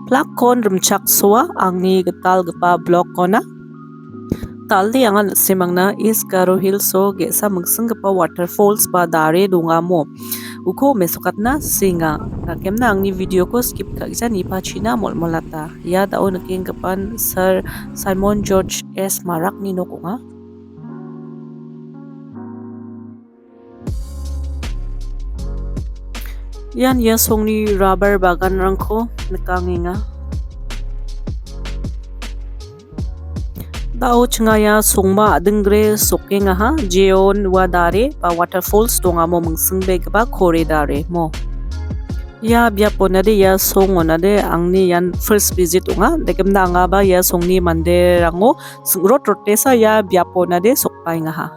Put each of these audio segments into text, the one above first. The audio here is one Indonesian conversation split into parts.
Plakon rumchaksoa angni getalgipa blokona. Taldi angan simangna is Garo Hills so gesa mengsenggipa waterfalls pa dare dongamo. Uko mesokatna singa. Nakemna angni video ko skip kagisa nipa China molmolata. Ya dao nakinggapan Sir Simon George S. Marak ni nokunga. Yan ya songni rubber bagan rangko nakanginga. Dao chengaya Songma Adinggre sokenga ha jeon wadare pa waterfalls dongamo mengsengbe ba kore dare mo. Ya biaponade ya songonade angni yan first visit unga dekemna anga ba ya songni mande rango sengrot rotesa ya biaponade sokpainga ha.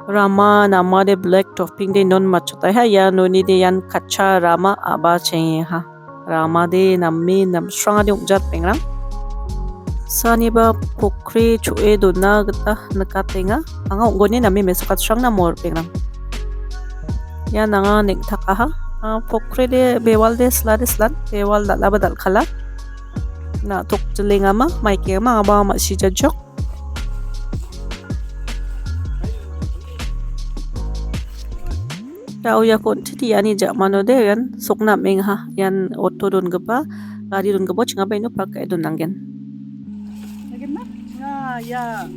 Rama nama de black topping de non machotai ha ya noni de yan kacha rama aba cheng ha. Rama de nammi namsranga de umjat pengrang. Sani ba pokri chue dona gata nakatenga anga ungone nami mesokat srang na mor pengrang. Ya nanga nek thaka ha. Pokri de bewal de slat bewal dal badal khala. Na tok jelenga ma maike ma aba ma si jajok. Tao ya kon titi ani jamano de yan sokna meng ha yan auto don gaba gari don gaba chinga ba ino pakai don nanggen. Nagena nga ya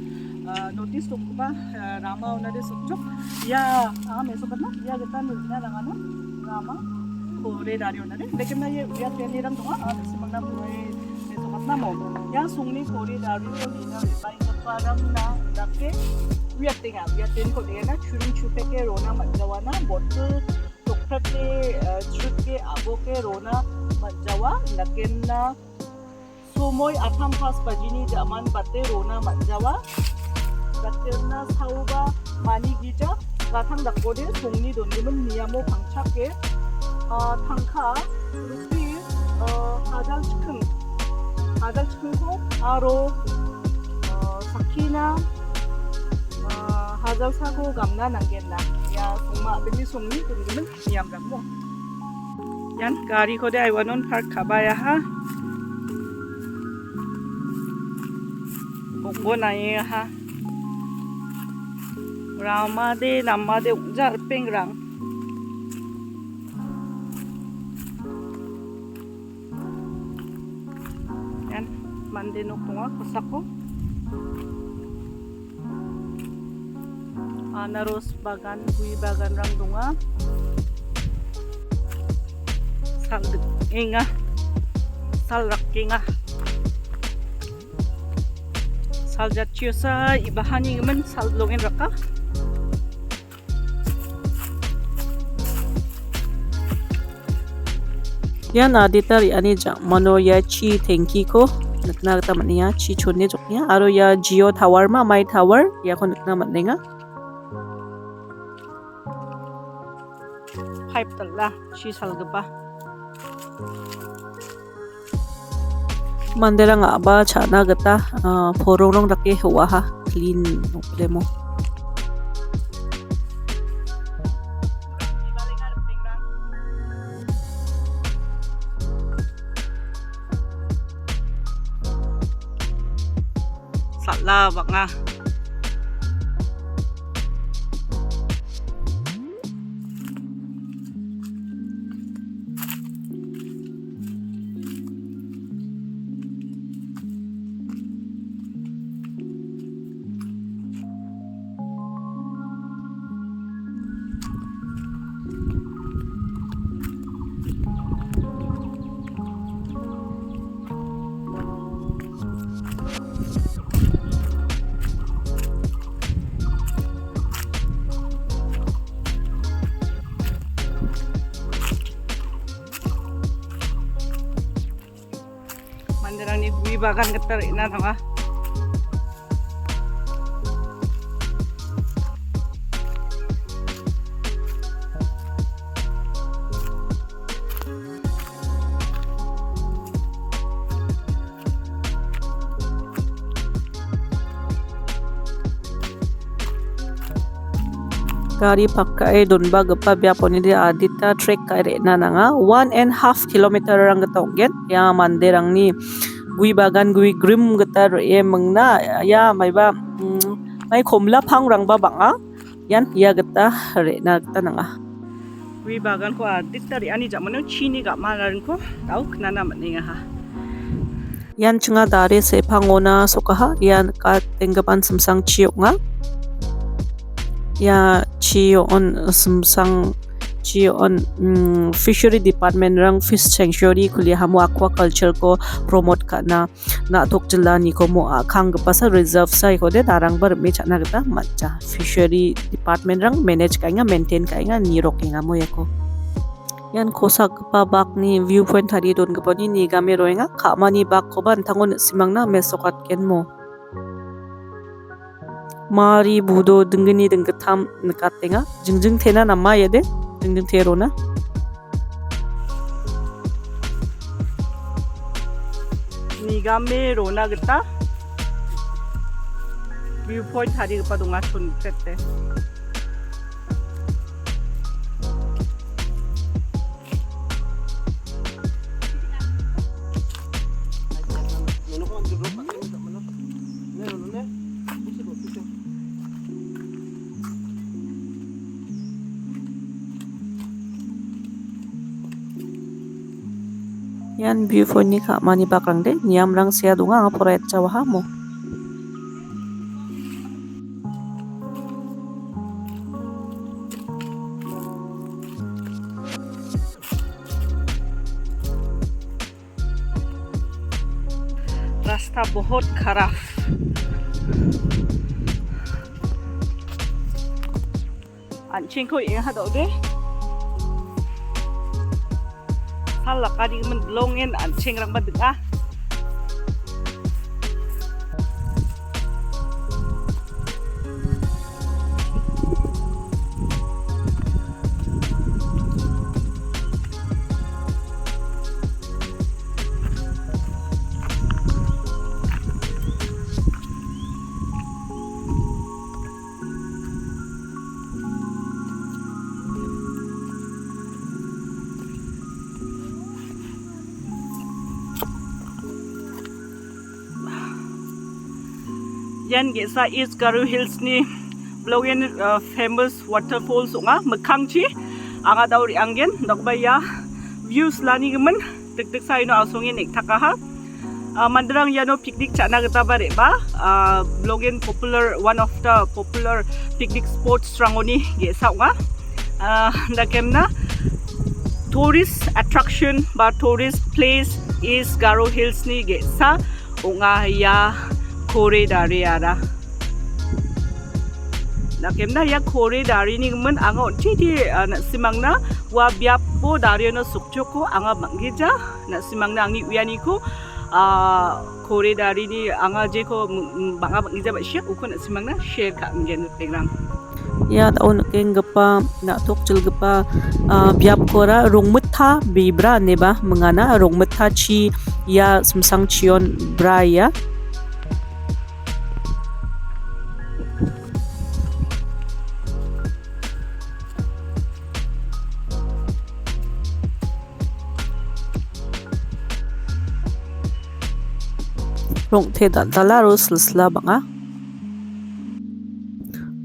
notice to ba rama una de sokchok ya mesokat na ya getan na rangano rama kore dari una de dekemna ye ya tenirang tunga simangna buai mesokat na mo ya sungni kore dari ko dina bai kaparang na dake wiatin ko de na churin chupeke rona matjawana bottle tokprate chutke aboke rona matjawa nakenna sumoy atham pas pajini jaman bate rona matjawa gaterna sauba mani gija gathang dakode songni dongimen niyamo pangchake tangka rupi hadal chikhung ko aro sakina hadal sago gamna nanggenna ya songma adinggre songni dongimen niyam mo yan gari kode aiwanon park kabaya ha Bongo nae ha Rama de nama de jar pengrang yan mande no tunga kosako anaros bagan hui bagan rang dunga sal inga sal rakinga sal jatiosa ibahani gemen sal longen raka Yan aditar yani mano ya chi thanki ko nakna gata mania chi chonne joknya aro ya Geo Tower ma my tower ya ko nakna matnenga pipe talla chi salgaba mandera nga ba chana gata phorong rake huwa ha clean demo sala banga manderang ni hui bagan ketar ina tanga Gari pakai donba gepa biaponi di adita trek kare na nanga 1.5 kilometer rang getonggen ya manderang ni gui bagan gui grim getar e mengna ya maiba mai khomla phang rang ba banga yan ya geta re na geta nanga Gui bagan ko adit dari ani jamano chini ga malarin ko tau kenana maninga ha. yan chenga dare se phangona sokaha yan ka tenggapan semsang chiok nga ya chio on semsang chio on fishery department rang fish sanctuary kuliah hamu aquaculture ko promote kana na tok jela ni ko mo akhang pasa reserve sai ko de darang bar me chana gata macha fishery department rang manage ka nga maintain ka nga ni rok nga mo yako yan kosak pa bak ni viewpoint hari don ko ni game roenga khamani bak ko ban thangon simangna mesokat ken mo mari budo dengeni dengketam nekatenga jengjeng tena nama ya de jengjeng terona Nigame rona geta viewpoint hari gepa donga chun tete. yan viewpoint ni khamani bakrang de niam rang sia donga proyek cawaha mo रास्ता बहुत खराब anjing ko yang hado de salah kadi men longen anjing rang badega yan gesa is Garo Hills ni blogen famous waterfalls nga mekhang chi anga dauri anggen dokbaya views lani gemen tek sai no asongin ek thaka ha mandrang yano picnic chana gata bare ba blogen popular one of the popular picnic spots strangoni gesa nga nakemna tourist attraction ba tourist place is Garo Hills ni gesa unga ya kore dari ada nakemna ya kore dari ni men anga onti na simangna wa biapo dari na sukjoko anga manggeja na simangna angi uyani ko kore dari ni anga je ko banga manggeja ba share ukon na simangna share ka ngen pengrang ya taon keng gepa na tok jel gepa biap kora rongmutha bibra neba mengana rongmutha chi ya semsang chion bra ya rong the dala ro silsila banga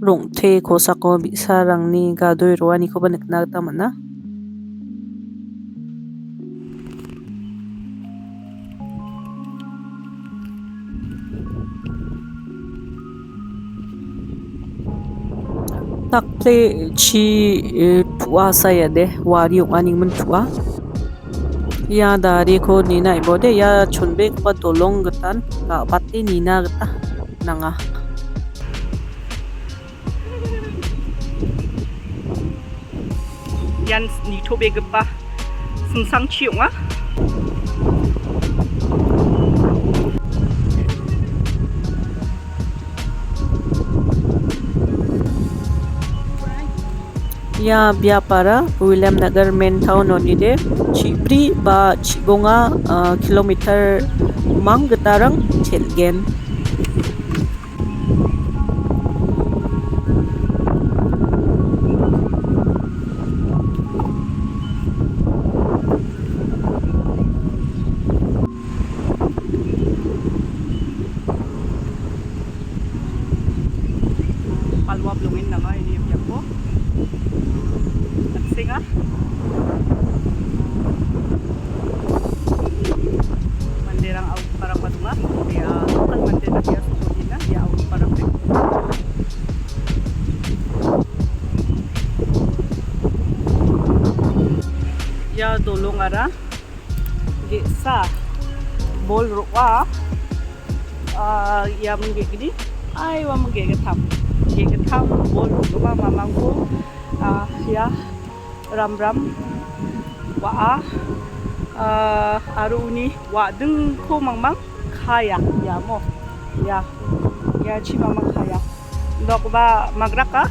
rong the kosako bisa rangni gadoi roani ko banikna ta mana takple chi tua saya de wari aning men tua ya dari ko nina ibode ya chunbe ko dolong getan ka pati nina geta nanga yan ni tobe gepa semsang chiong ah ya biapara William Nagar main town onide chibri ba chibonga kilometer mang getarang chelgen mengara sa bol roa ya mengge gini ai wa mengge getam bol roa mamangku ya ram wa aruni wa deng ko mangmang kaya ya mo ya chi mamang kaya ndok ba magraka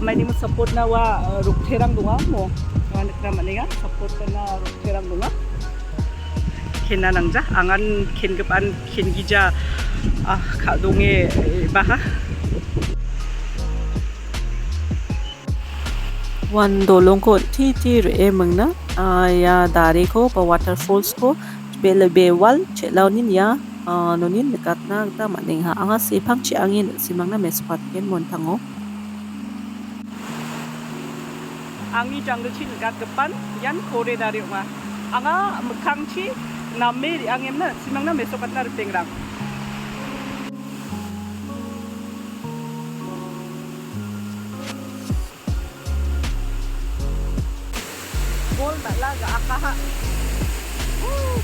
may di mo support na wa rukterang dunga mo anak naman nga support na rukterang dunga kinanangja angan kingepan kingija kadonge baha wan dolong ko ti re mengna ya dari ko pa waterfalls ko bele bewal chelaunin ya nonin dekat na ta maning ha anga sipang chi angin simang na mespat ken montango angi jungle chi dekat depan yan kore dari ma anga mekang chi namme angem na simang na mesokat na pengrang bol dalaga akaha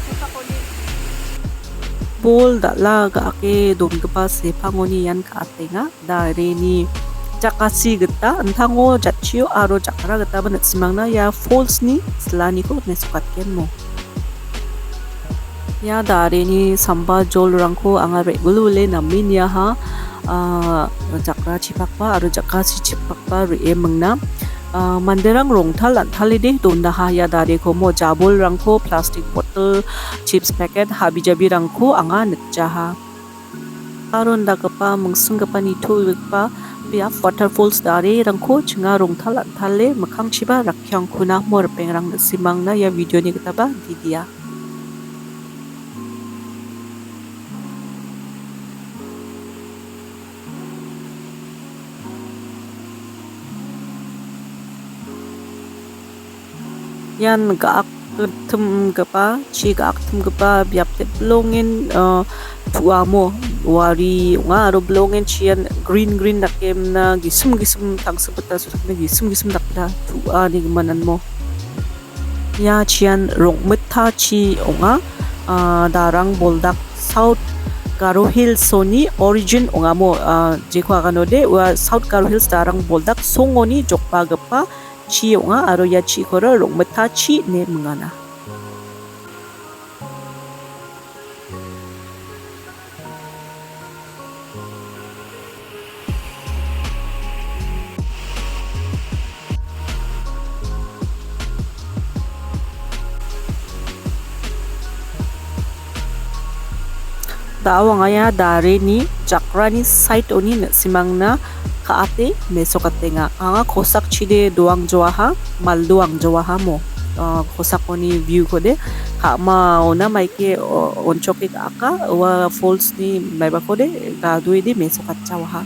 kusakoni bol dalaga ake domgpa sepangoni yan kaatenga dareni jakasi geta entango jatchio aro jakara geta banat simangna ya falls ni selani ko nesukatken mo ya dareni samba jol rangko anga regulule namin ya ha jakra chipakpa aro jakasi chipakpa re mengna manderang rongtal lantalide donda haya dari ko mo jabol rangko plastic bottle chips packet habi jabi rangko anga nekjaha aron dagapa mungsungapa nitu pa pia waterfalls dari rangko chinga rongtal lantale makang chiba rakyang kuna mor pengrang simangna ya video ni kita ba didia yan gaak tum gapa chi gaak tum gapa biap te blongin tuamo wari nga ro blongin chian green nakem na gisum tang sebeta sudak na gisum dakda tua ni gemanan mo ya chian rong meta chi onga darang boldak south Garo Hills soni origin onga mo jekwa ganode wa south Garo Hills darang boldak songoni jokpa gapa chi onga aro ya chi kora rong meta chi ne mengana Tawangaya dari ni jakrani site oni simangna kaate mesokatenga anga kosak chide doang joaha mal doang joaha mo kosak oni view kode ma ona maike onchoke aka wa falls ni maiba kode ga duidi mesokat chawaha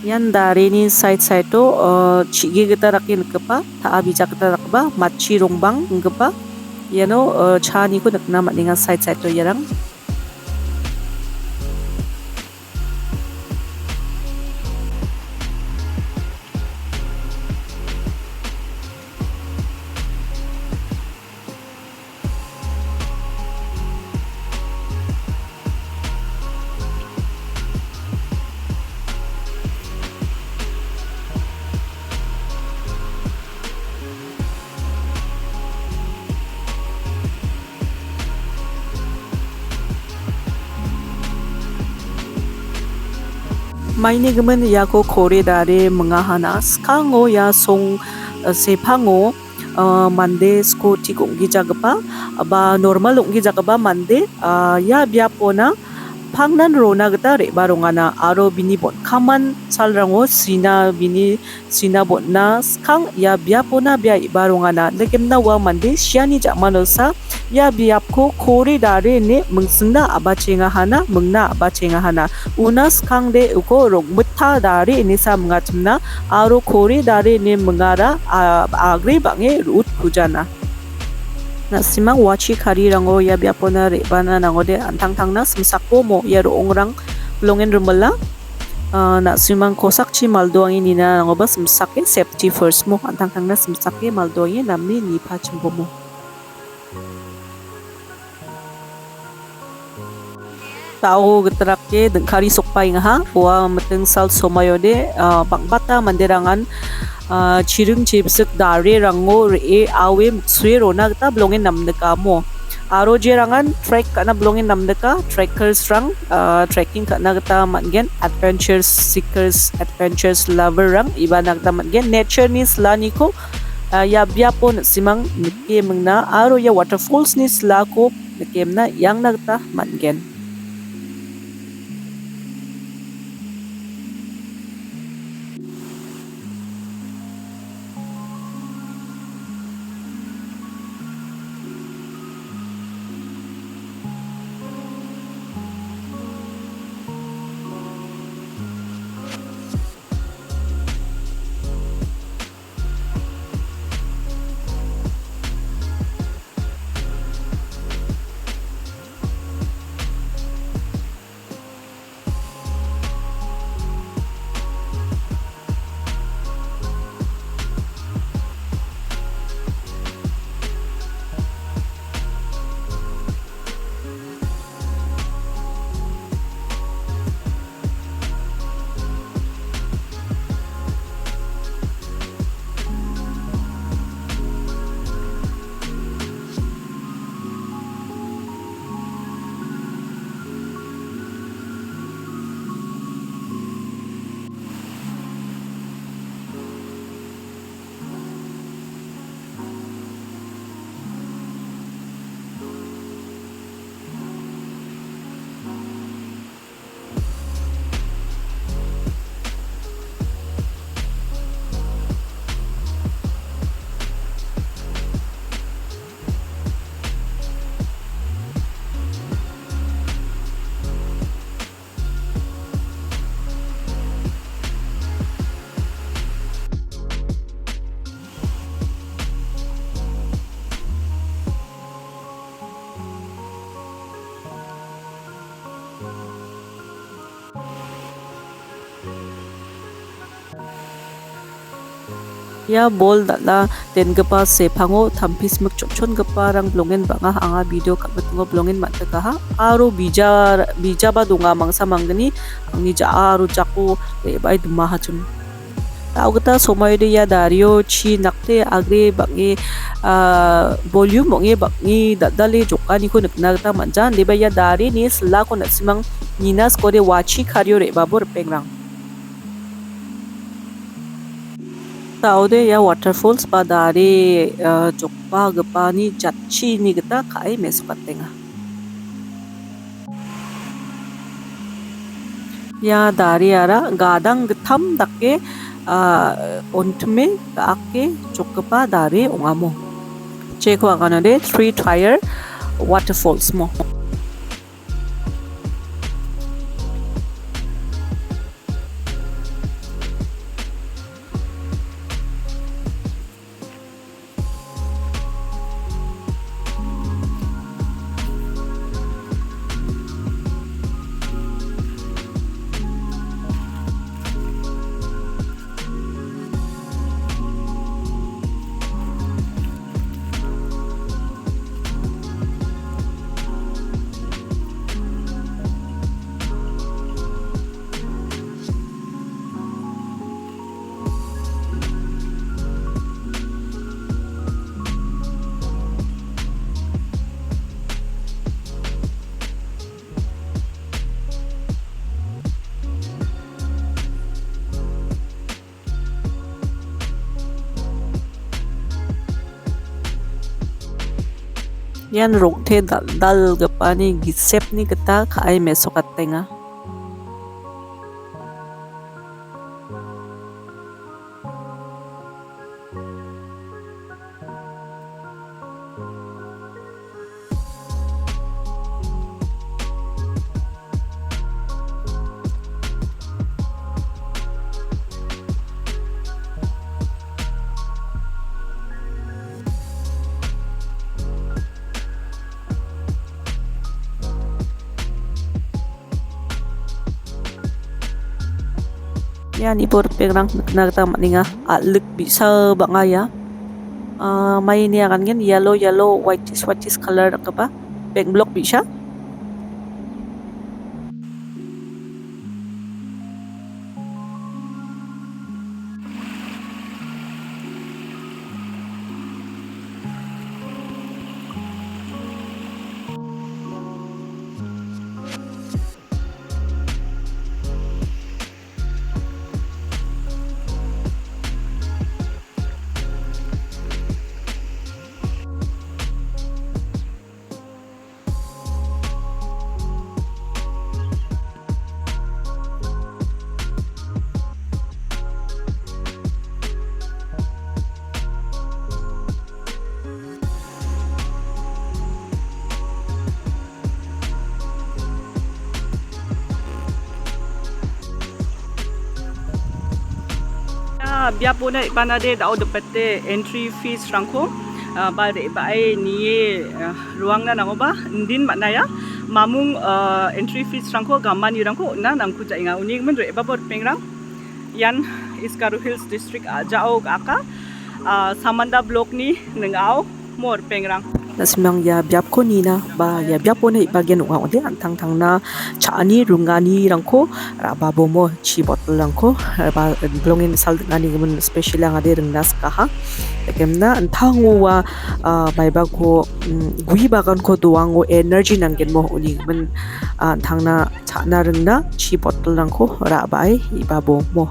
yan dari ni side to chigi kita rakin kepa ta abija kita rakba machi rongbang ngkepa yano chani ko nakna maninga side to yarang maine gemen ya ko kore dare mengahana skango ya song sepango mande sko tikong gijagapa aba normal ong gijagaba mande ya biapona pangnan rona gata re barongana aro bini bon kaman salrango sina bonna skang ya biapona bia barongana legemna wa mande siani jamanosa ya biapko kore dare ne mengsingna abachenga hana mengna abachenga hana una skang de uko rong mutta dare ne sa mengatumna aro kore dare ne mengara agre bange rut kujana na simang wachi kari rango ya biapona re bana nangode antang tangna semsako mo ya rongrang Blongin rumala na simang kosakchi maldoangi nina ngoba semsake safety first mo antang tangna semsake maldoangi namni nipa chimbo mo. Tao getrake dengkari sokpai ngaha wa meteng sal somayode bangbata manderangan chiring chipsek dare rango re awe muksue rona geta blongin namdeka mo. Aro jerangan trek kana blongin namdeka trekkers rang trekking kana geta matgen adventures seekers adventures lover rang iba nagta matgen nature ni slani ko ya biapo simang nikem na aro ya waterfalls ni slako nikem na yang nagta matgen. Ya bol datla den gepa sepango tampis mek chokchon geparang blongin banga anga video kabetungo blongin mateka ha aro bija ba donga mangsa manggani angni ja aro jako lebai duma hachum tau geta somayde ya dario chi nakte agre bangi volume bonge bangi dadale jokani ko nikna geta manjan leba ya dari ni sla ko nasimang ninas kore wachi kharyo re babor pengrang taude ya waterfalls ba dare jokpa gepani jatchi ni geta kai mesukatenga ya dari ara gadang getam dake ontme ake jokpa dare ongamo cheko aganade 3 tire waterfalls mo. Yan rongte dal gepani gisep ni geta kai mesokatenga. Yan ibor pengrang nagta maninga atluk bisa banga ya. May niya kan gen yellow whitish color ka ba? Peng block bisa. Biar pun ipan ada dah dapete entry fees rangko balik bae ni ruang na nango ba ndin makna ya mamung entry fees rangko gaman yurangko na nangku jainga uning men re babor pengrang yan is Garo Hills District jao aka samanda block ni nengau mor pengrang nasimang ya biap ko nina ba ya biap po na ibagian uang ode antang tang na chaani rungani rangko raba bomo chi bottle rangko ba blongin sal ngani gemen special ang ade rengnas kaha kemna antang wa bai ba ko gui bagan ko duang o energy nanggen mo uni gemen antang na chana rengna chi bottle rangko raba ai ibabo mo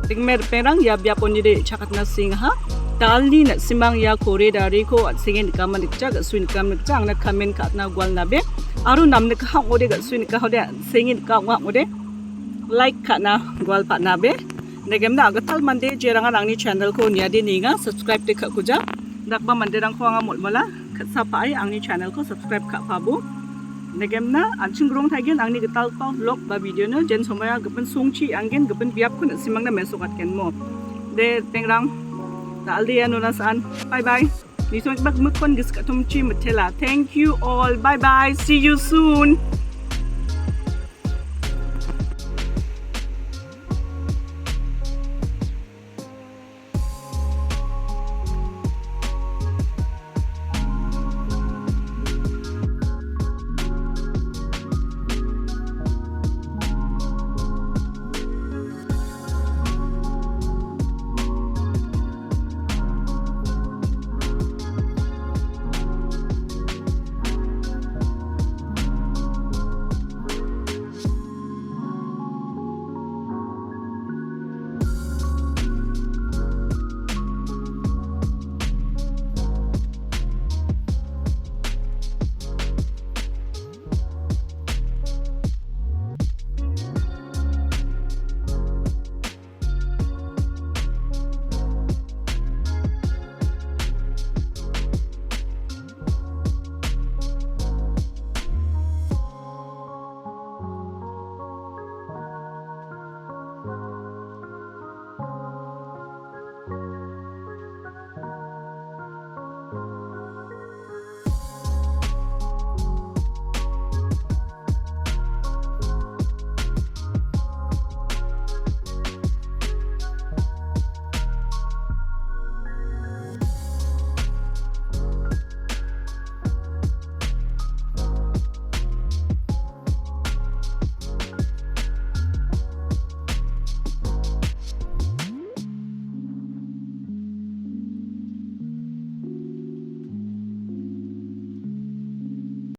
Tingmer perang ya biar pun jadi cakat nasing ha. Tali nak simang ya kore dari ko at singin kaman nikja gat suin kam nikja ang nak kamen kat na gwal nabe. Aru nam nik ha ode gat suin ka ode singin ka wa ode. Like kat na gwal pat nabe. Negem na agatal mande jerangan ang ni channel ko niya din nga subscribe te kat kuja. Dakba mande rang ko nga mula kat sapa ay ang ni channel ko subscribe kat pabu. Negem na anching grong thagen ang ni gatal pa vlog ba video no jen somaya gapen sungchi anggen gapen biap kun simang na mesukat ken mo de pengrang daldi ano na saan bye bye ni so bag mukon gis ka tumchi matela thank you all bye bye see you soon.